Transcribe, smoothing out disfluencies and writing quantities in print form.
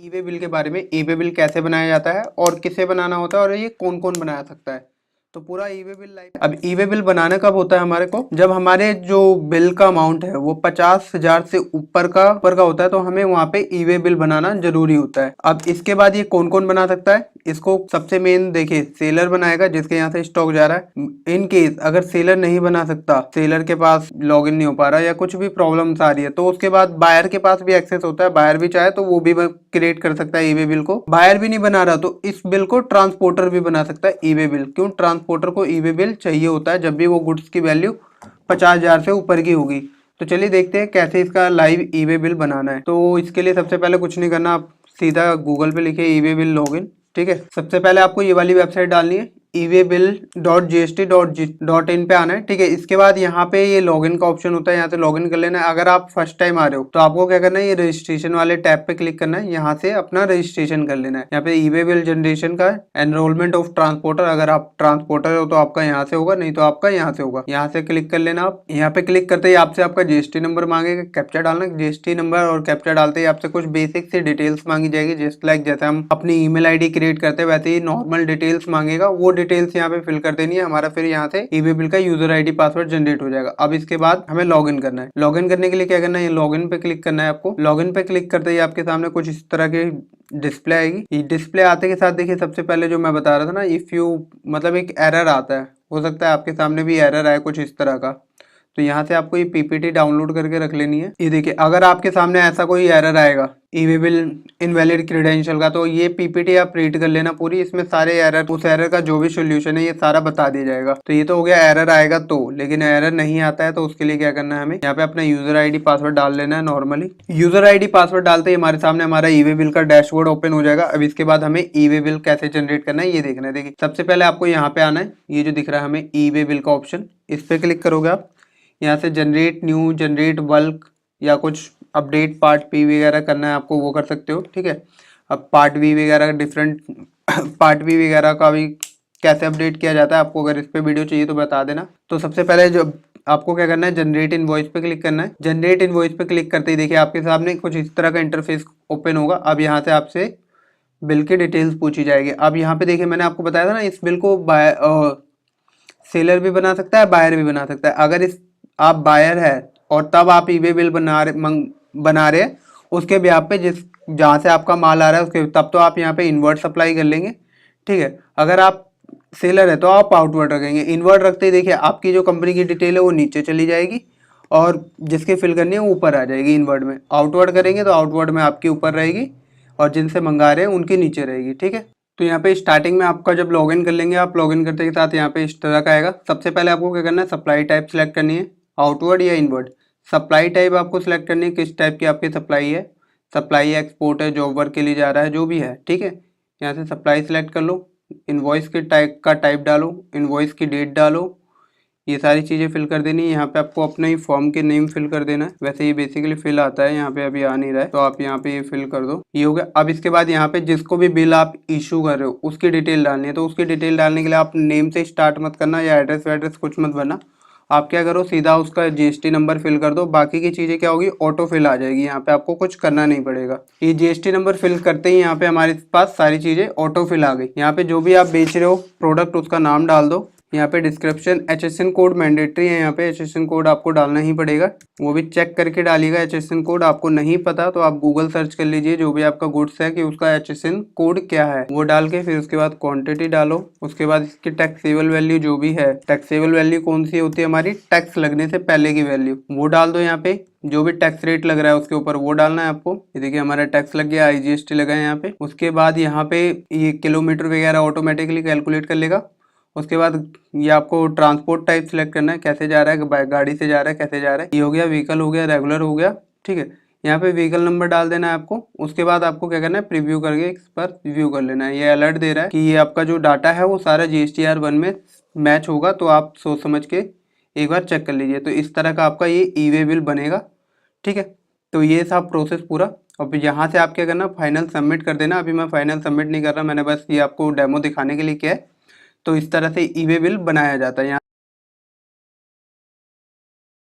ई way bill के बारे में, ई वे बिल कैसे बनाया जाता है और किसे बनाना होता है और ये कौन कौन बना सकता है। तो पूरा ई वे बिल लाइफ। अब ई वे बिल बनाना कब होता है हमारे को, जब हमारे जो बिल का अमाउंट है वो 50,000 से ऊपर का होता है, तो हमें वहाँ पे ई वे बिल बनाना जरूरी होता है। अब इसके बाद ये कौन कौन बना सकता है, इसको सबसे मेन देखिए सेलर बनाएगा जिसके यहाँ से स्टॉक जा रहा है। इन केस अगर सेलर नहीं बना सकता, सेलर के पास लॉगिन नहीं हो पा रहा या कुछ भी प्रॉब्लम्स आ रही है, तो उसके बाद बायर के पास भी एक्सेस होता है। बायर भी चाहे तो वो भी क्रिएट कर सकता है ई वे बिल को। बायर भी नहीं बना रहा तो इस बिल को ट्रांसपोर्टर भी बना सकता है ई वे बिल। क्यों, ट्रांसपोर्टर को ई वे बिल चाहिए होता है जब भी वो गुड्स की वैल्यू 50,000 से ऊपर की होगी। तो चलिए देखते हैं कैसे इसका लाइव ई वे बिल बनाना है। तो इसके लिए सबसे पहले कुछ नहीं करना, आप सीधा गूगल पे लिखिए ई वे बिल लॉगिन। ठीक है, सबसे पहले आपको ये वाली वेबसाइट डालनी है eWaybill.gst.in पे आना है। ठीक है, इसके बाद यहाँ पे ये लॉगिन का ऑप्शन होता है, यहाँ से लॉगिन कर लेना है। अगर आप फर्स्ट टाइम आ रहे हो तो आपको क्या करना है, ये रजिस्ट्रेशन वाले टैब पे क्लिक करना है, यहाँ से अपना रजिस्ट्रेशन कर लेना है। यहाँ पे ई वे बिल जनरेशन का एनरोलमेंट ऑफ ट्रांसपोर्टर, अगर आप ट्रांसपोर्टर हो तो आपका यहाँ से होगा, नहीं तो आपका यहाँ से होगा। यहाँ से क्लिक कर लेना आप। यहाँ पे क्लिक करते ही आपसे आपका जीएसटी नंबर मांगेगा, कैप्चा डालना। जीएसटी नंबर और कैप्चा डालते ही आपसे कुछ बेसिक सी डिटेल्स मांगी जाएगी, जस्ट लाइक जैसे हम अपनी ईमेल आईडी क्रिएट करते हैं वैसे ही नॉर्मल डिटेल्स मांगेगा। वो डिटेल्स यहाँ पे फिल कर देनी है हमारा, फिर यहाँ से ई वे बिल का यूजर आईडी पासवर्ड जनरेट हो जाएगा। अब इसके बाद हमें लॉगिन करना है। लॉगिन करने के लिए क्या करना है, लॉगिन पे क्लिक करना है आपको। लॉगिन पे क्लिक करते ही आपके सामने कुछ इस तरह की डिस्प्ले आएगी। ये डिस्प्ले आते के साथ देखिए सबसे पहले जो मैं बता रहा था ना, इफ यू मतलब एक एरर आता है, हो सकता है आपके सामने भी एरर आए कुछ इस तरह का। तो यहाँ से आपको ये पीपीटी डाउनलोड करके रख लेनी है। ये देखिए अगर आपके सामने ऐसा कोई एरर आएगा ई वे बिल इनवैलिड क्रेडेंशियल का, तो ये पीपीटी आप रीड कर लेना पूरी। इसमें सारे एरर, उस एरर का जो भी सोल्यूशन है ये सारा बता दिया जाएगा। तो ये तो हो गया एरर आएगा तो, लेकिन एरर नहीं आता है तो उसके लिए क्या करना है, हमें यहाँ पे अपना यूजर आईडी पासवर्ड डाल लेना है। नॉर्मली यूजर आईडी पासवर्ड डालते ही हमारे सामने हमारा ई वे बिल का डैशबोर्ड ओपन हो जाएगा। अब इसके बाद हमें ई वे बिल कैसे जनरेट करना है ये देखना है। देखिए सबसे पहले आपको यहाँ पे आना है, ये जो दिख रहा है हमें ई वे बिल का ऑप्शन, इस पे क्लिक करोगे आप। यहाँ से जनरेट न्यू, जनरेट बल्क या कुछ अपडेट पार्ट पी वगैरह करना है आपको, वो कर सकते हो। ठीक है, अब पार्ट वी वगैरह डिफरेंट पार्ट वी वगैरह का भी कैसे अपडेट किया जाता है, आपको अगर इस पे वीडियो चाहिए तो बता देना। तो सबसे पहले जो आपको क्या करना है, जनरेट इनवॉइस पे क्लिक करना है। जनरेट इनवॉइस पे क्लिक करते ही देखिए आपके सामने कुछ इस तरह का इंटरफेस ओपन होगा। अब यहाँ से आपसे बिल की डिटेल्स पूछी जाएगी। अब यहाँ पे देखिए मैंने आपको बताया था ना, इस बिल को सेलर भी बना सकता है, बायर भी बना सकता है। अगर इस आप बायर है और तब आप ई वे बिल बना रहे हैं उसके ब्याह पे, जिस जहाँ से आपका माल आ रहा है उसके, तब तो आप यहाँ पे इनवर्ड सप्लाई कर लेंगे। ठीक है, अगर आप सेलर है तो आप आउटवर्ड रखेंगे। इनवर्ड रखते ही देखिए आपकी जो कंपनी की डिटेल है वो नीचे चली जाएगी और जिसके फिल करनी है वो ऊपर आ जाएगी इनवर्ड में। आउटवर्ड करेंगे तो आउटवर्ड में आपकी ऊपर रहेगी और जिनसे मंगा रहे हैं उनकी नीचे रहेगी। ठीक है, तो यहाँ पे स्टार्टिंग में आपका जब लॉगिन कर लेंगे, आप लॉगिन करते के साथ यहाँ पे इस तरह का आएगा। सबसे पहले आपको क्या करना है, सप्लाई टाइप सेलेक्ट करनी है, आउटवर्ड या इनवर्ड। सप्लाई टाइप आपको सिलेक्ट करनी है, किस टाइप की आपकी सप्लाई है, सप्लाई है, एक्सपोर्ट है, जॉब वर्क के लिए जा रहा है, जो भी है। ठीक है, यहाँ से सप्लाई सेलेक्ट कर लो, इनवॉइस के टाइप डालो, इनवॉइस की डेट डालो, ये सारी चीज़ें फिल कर देनी है। यहाँ पे आपको अपने ही फॉर्म के नेम फिल कर देना है। वैसे ये बेसिकली फिल आता है, यहाँ पे अभी आ नहीं रहा है तो आप यहाँ पे ये फिल कर दो। ये हो गया। अब इसके बाद यहाँ पे जिसको भी बिल आप इशू कर रहे हो उसकी डिटेल डालनी है। तो उसकी डिटेल डालने के लिए आप नेम से स्टार्ट मत करना या एड्रेस वैड्रेस कुछ मत भरना। आप क्या करो, सीधा उसका जीएसटी नंबर फिल कर दो। बाकी की चीज़ें क्या होगी, ऑटो फिल आ जाएगी। यहाँ पे आपको कुछ करना नहीं पड़ेगा। ये जीएसटी नंबर फिल करते ही यहाँ पे हमारे पास सारी चीज़ें ऑटो फिल आ गई। यहाँ पे जो भी आप बेच रहे हो प्रोडक्ट उसका नाम डाल दो। यहाँ पे डिस्क्रिप्शन, HSN कोड मैंडेटरी है, यहाँ पे HSN कोड आपको डालना ही पड़ेगा, वो भी चेक करके डालिएगा। HSN कोड आपको नहीं पता तो आप गूगल सर्च कर लीजिए जो भी आपका गुड्स है कि उसका HSN कोड क्या है, वो डाल के फिर उसके बाद क्वांटिटी डालो। उसके बाद इसकी टैक्सेबल वैल्यू जो भी है, टैक्सेबल वैल्यू कौन सी होती है हमारी, टैक्स लगने से पहले की वैल्यू, वो डाल दो। यहाँ पे जो भी टैक्स रेट लग रहा है उसके ऊपर वो डालना है आपको। ये देखिए हमारा टैक्स लग गया, IGST लगा है यहाँ पे। उसके बाद यहाँ पे ये किलोमीटर वगैरह ऑटोमेटिकली कैलकुलेट कर लेगा। उसके बाद ये आपको ट्रांसपोर्ट टाइप सेलेक्ट करना है, कैसे जा रहा है, गाड़ी से जा रहा है, कैसे जा रहा है। ये हो गया, व्हीकल हो गया, रेगुलर हो गया। ठीक है, यहाँ पे व्हीकल नंबर डाल देना है आपको। उसके बाद आपको क्या करना है, प्रीव्यू करके इस पर व्यू कर लेना है। ये अलर्ट दे रहा है कि ये आपका जो डाटा है वो सारा GSTR1 में मैच होगा, तो आप सोच समझ के एक बार चेक कर लीजिए। तो इस तरह का आपका ये ई वे बिल बनेगा। ठीक है, तो ये था प्रोसेस पूरा। और फिर यहाँ से आप क्या करना, फाइनल सबमिट कर देना। अभी मैं फाइनल सबमिट नहीं कर रहा, मैंने बस ये आपको डेमो दिखाने के लिए किया है। तो इस तरह से ई वे बिल बनाया जाता है।